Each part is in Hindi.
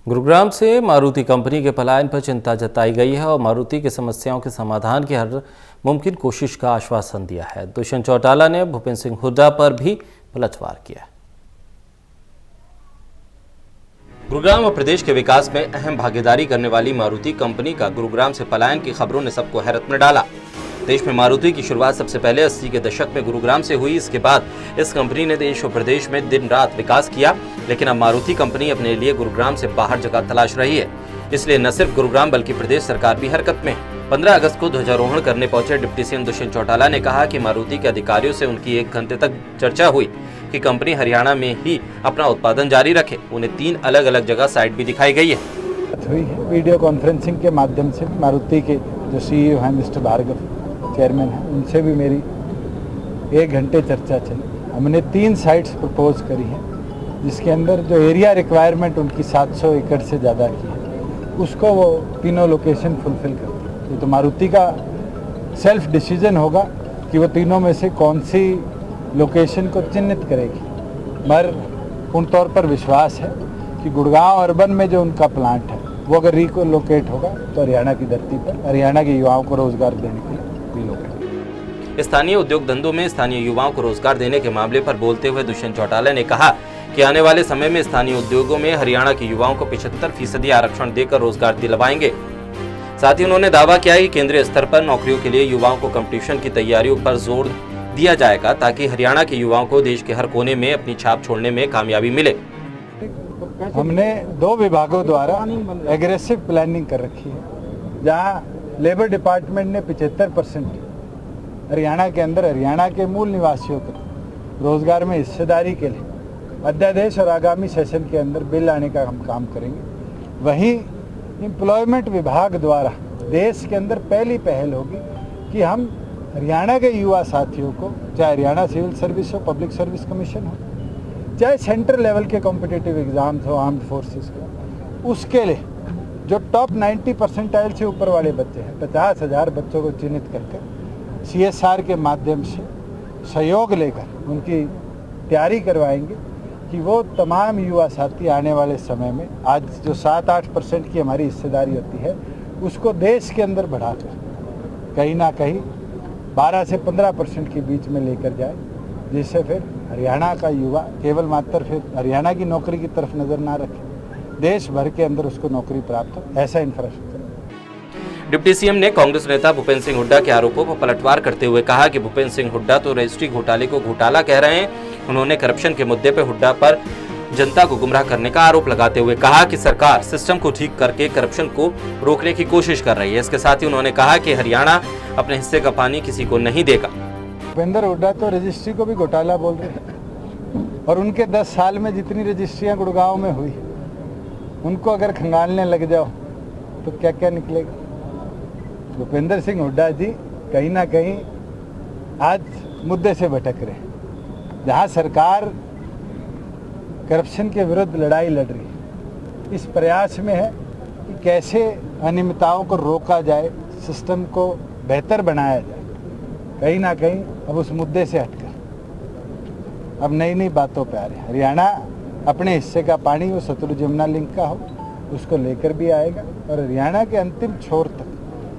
गुरुग्राम से मारुति कंपनी के पलायन पर चिंता जताई गई है और मारुति की समस्याओं के समाधान की हर मुमकिन कोशिश का आश्वासन दिया है। दुष्यंत चौटाला ने भूपेंद्र सिंह हुड्डा पर भी पलटवार किया। गुरुग्राम और प्रदेश के विकास में अहम भागीदारी करने वाली मारुति कंपनी का गुरुग्राम से पलायन की खबरों ने सबको हैरत में डाला। देश में मारुति की शुरुआत सबसे पहले 80 के दशक में गुरुग्राम से हुई। इसके बाद इस कंपनी ने देश और प्रदेश में दिन रात विकास किया, लेकिन अब मारुति कंपनी अपने लिए गुरुग्राम से बाहर जगह तलाश रही है। इसलिए न सिर्फ गुरुग्राम बल्कि प्रदेश सरकार भी हरकत में है। 15 अगस्त को ध्वजारोहण करने पहुंचे डिप्टी सीएम दुष्यंत चौटाला ने कहा कि मारुति के अधिकारियों से उनकी 1 घंटे तक चर्चा हुई कि कंपनी हरियाणा में ही अपना उत्पादन जारी रखे। उन्हें 3 अलग अलग जगह साइट भी दिखाई गई है। वीडियो कॉन्फ्रेंसिंग के माध्यम से मारुति के जो CEO हैं मिस्टर भार्गव, चेयरमैन हैं, उनसे भी मेरी 1 घंटे चर्चा चली। हमने 3 साइट्स प्रपोज करी हैं, जिसके अंदर जो एरिया रिक्वायरमेंट उनकी 700 एकड़ से ज़्यादा की है, उसको वो तीनों लोकेशन फुलफिल करती है। तो मारुति का सेल्फ डिसीजन होगा कि वो तीनों में से कौन सी लोकेशन को चिन्हित करेगी। मगर पूर्ण तौर पर विश्वास है कि गुड़गांव अर्बन में जो उनका प्लांट है वो अगर रिकोलोकेट होगा तो हरियाणा की धरती पर हरियाणा के युवाओं को रोजगार देने के लिए रिलोकेट। स्थानीय उद्योग धंधों में स्थानीय युवाओं को रोजगार देने के मामले पर बोलते हुए दुष्यंत चौटाला ने कहा कि आने वाले समय में स्थानीय उद्योगों में हरियाणा के युवाओं को 75% आरक्षण देकर रोजगार दिलवाएंगे। साथ ही उन्होंने दावा किया कि केंद्रीय स्तर पर नौकरियों के लिए युवाओं को कंपटीशन की तैयारियों पर जोर दिया जाएगा, ताकि हरियाणा के युवाओं को देश के हर कोने में अपनी छाप छोड़ने में कामयाबी मिले। हमने 2 विभागों द्वारा एग्रेसिव प्लानिंग कर रखी है, जहां लेबर डिपार्टमेंट ने 75% हरियाणा के अंदर हरियाणा के मूल निवासियों को रोजगार में हिस्सेदारी के लिए अध्यादेश और आगामी सेशन के अंदर बिल लाने का हम काम करेंगे। वहीं एम्प्लॉयमेंट विभाग द्वारा देश के अंदर पहली पहल होगी कि हम हरियाणा के युवा साथियों को, चाहे हरियाणा सिविल सर्विस हो, पब्लिक सर्विस कमीशन हो, चाहे सेंट्रल लेवल के कॉम्पिटिटिव एग्जाम्स हो आर्म्ड फोर्सेस के, उसके लिए जो टॉप 90 परसेंटाइल से ऊपर वाले बच्चे हैं, 50,000 बच्चों को चिन्हित करके CSR के माध्यम से सहयोग लेकर उनकी तैयारी करवाएंगे कि वो तमाम युवा साथी आने वाले समय में आज जो 7-8% की हमारी हिस्सेदारी होती है, उसको देश के अंदर बढ़ाकर कहीं ना कहीं 12 से 15% के बीच में लेकर जाए, जिससे फिर हरियाणा का युवा केवल मात्र फिर हरियाणा की नौकरी की तरफ नजर ना रखे, देश भर के अंदर उसको नौकरी प्राप्त हो, ऐसा इंफ्रास्ट्रक्चर। डिप्टी सीएम ने कांग्रेस नेता भूपेंद्र सिंह हुड्डा के आरोपों पर पलटवार करते हुए कहा कि भूपेंद्र सिंह हुड्डा तो रजिस्ट्री घोटाले को घोटाला कह रहे हैं। उन्होंने करप्शन के मुद्दे पर हुड्डा पर जनता को गुमराह करने का आरोप लगाते हुए कहा कि सरकार सिस्टम को ठीक करके करप्शन को रोकने की कोशिश कर रही है। इसके साथ ही उन्होंने कहा कि हरियाणा अपने हिस्से का पानी किसी को नहीं देगा। भूपेंद्र हुड्डा तो रजिस्ट्री को भी घोटाला बोल रहे हैं, और उनके 10 साल में जितनी रजिस्ट्रियां गुड़गांव में हुई, उनको अगर खंगालने लग जाओ तो क्या क्या निकलेगा। भूपेंद्र सिंह हुड्डा जी कहीं ना कहीं आज मुद्दे से भटक रहे हैं। जहां सरकार करप्शन के विरुद्ध लड़ाई लड़ रही है, इस प्रयास में है कि कैसे अनियमितताओं को रोका जाए, सिस्टम को बेहतर बनाया जाए। कहीं ना कहीं अब उस मुद्दे से हटकर अब नई नई बातों पे आ रहे हैं। हरियाणा अपने हिस्से का पानी, वो सतलुज यमुना लिंक का हो, उसको लेकर भी आएगा, और हरियाणा के अंतिम छोर तक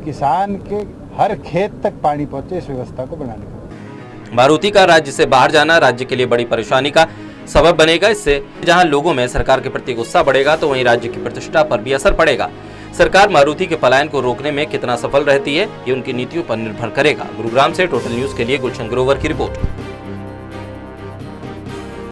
किसान के हर खेत तक पानी पहुंचे, इस व्यवस्था को बनाने का। मारुति का राज्य से बाहर जाना राज्य के लिए बड़ी परेशानी का सबब बनेगा। इससे जहां लोगों में सरकार के प्रति गुस्सा बढ़ेगा, तो वहीं राज्य की प्रतिष्ठा पर भी असर पड़ेगा। सरकार मारुति के पलायन को रोकने में कितना सफल रहती है, ये उनकी नीतियों पर निर्भर करेगा। गुरुग्राम से टोटल न्यूज के लिए गुलशन ग्रोवर की रिपोर्ट।